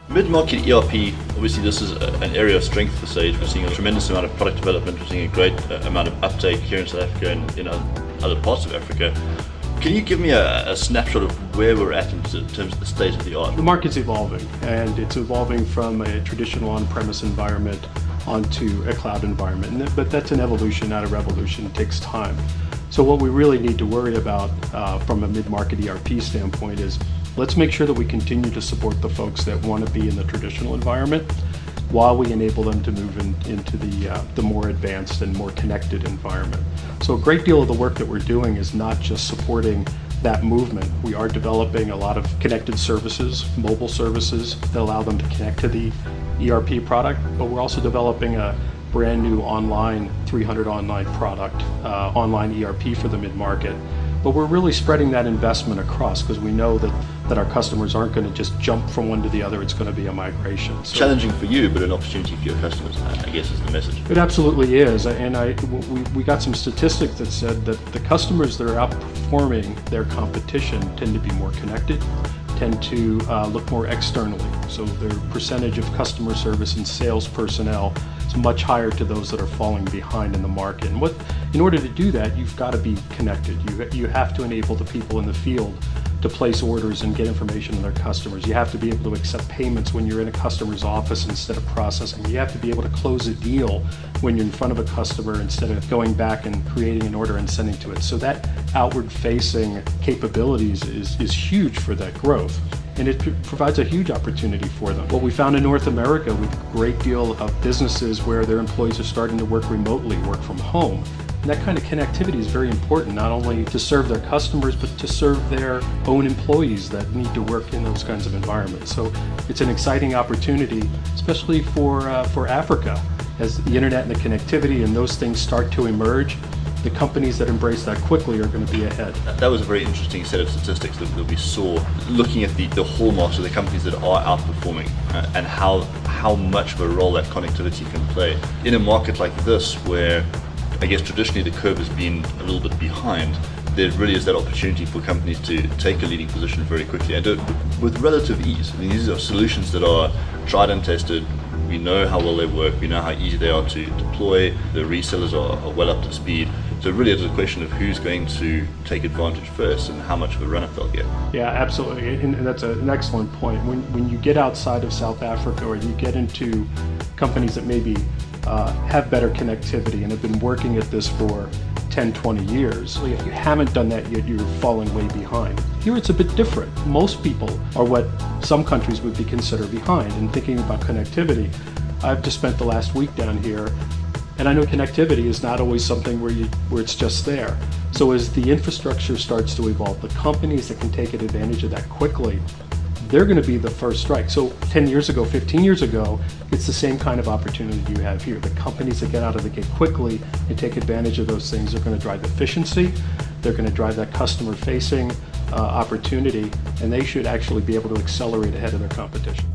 Mid-market ERP, obviously this is an area of strength for Sage. We're seeing a tremendous amount of product development, we're seeing a great amount of uptake here in South Africa and in other parts of Africa. Can you give me a snapshot of where we're at in terms of the state of the art? The market's evolving, and it's evolving from a traditional on-premise environment onto a cloud environment. But that's an evolution, not a revolution. It takes time. So what we really need to worry about from a mid-market ERP standpoint is let's make sure that we continue to support the folks that want to be in the traditional environment while we enable them to move into the more advanced and more connected environment. So a great deal of the work that we're doing is not just supporting that movement. We are developing a lot of connected services, mobile services that allow them to connect to the ERP product, but we're also developing a brand new online 300 online product, online ERP for the mid-market. But we're really spreading that investment across because we know that our customers aren't going to just jump from one to the other. It's going to be a migration. So challenging for you, but an opportunity for your customers, I guess is the message. It absolutely is. And we got some statistics that said that the customers that are outperforming their competition tend to be more connected, tend to look more externally. So their percentage of customer service and sales personnel is much higher to those that are falling behind in the market. And in order to do that, you've got to be connected. You have to enable the people in the field to place orders and get information to their customers. You have to be able to accept payments when you're in a customer's office instead of processing. You have to be able to close a deal when you're in front of a customer instead of going back and creating an order and sending to it. So that outward-facing capabilities is huge for that growth. And it provides a huge opportunity for them. What we found in North America with a great deal of businesses where their employees are starting to work remotely, work from home. And that kind of connectivity is very important, not only to serve their customers, but to serve their own employees that need to work in those kinds of environments. So it's an exciting opportunity, especially for Africa. As the internet and the connectivity and those things start to emerge, the companies that embrace that quickly are going to be ahead. That was a very interesting set of statistics that we saw, looking at the hallmarks of the companies that are outperforming and how much of a role that connectivity can play. In a market like this, where I guess traditionally the curve has been a little bit behind, there really is that opportunity for companies to take a leading position very quickly and do it with relative ease. I mean, these are solutions that are tried and tested. We know how well they work, we know how easy they are to deploy, the resellers are well up to speed. So really it's a question of who's going to take advantage first and how much of a run-up they'll get. Yeah, absolutely, and that's an excellent point. When you get outside of South Africa or you get into companies that maybe have better connectivity and have been working at this for 10, 20 years. If you haven't done that yet, you're falling way behind. Here it's a bit different. Most people are what some countries would be considered behind. And thinking about connectivity, I've just spent the last week down here, and I know connectivity is not always something where it's just there. So as the infrastructure starts to evolve, the companies that can take advantage of that quickly, they're going to be the first strike. So 10 years ago, 15 years ago, it's the same kind of opportunity you have here. The companies that get out of the gate quickly and take advantage of those things are going to drive efficiency, they're going to drive that customer-facing opportunity, and they should actually be able to accelerate ahead of their competition.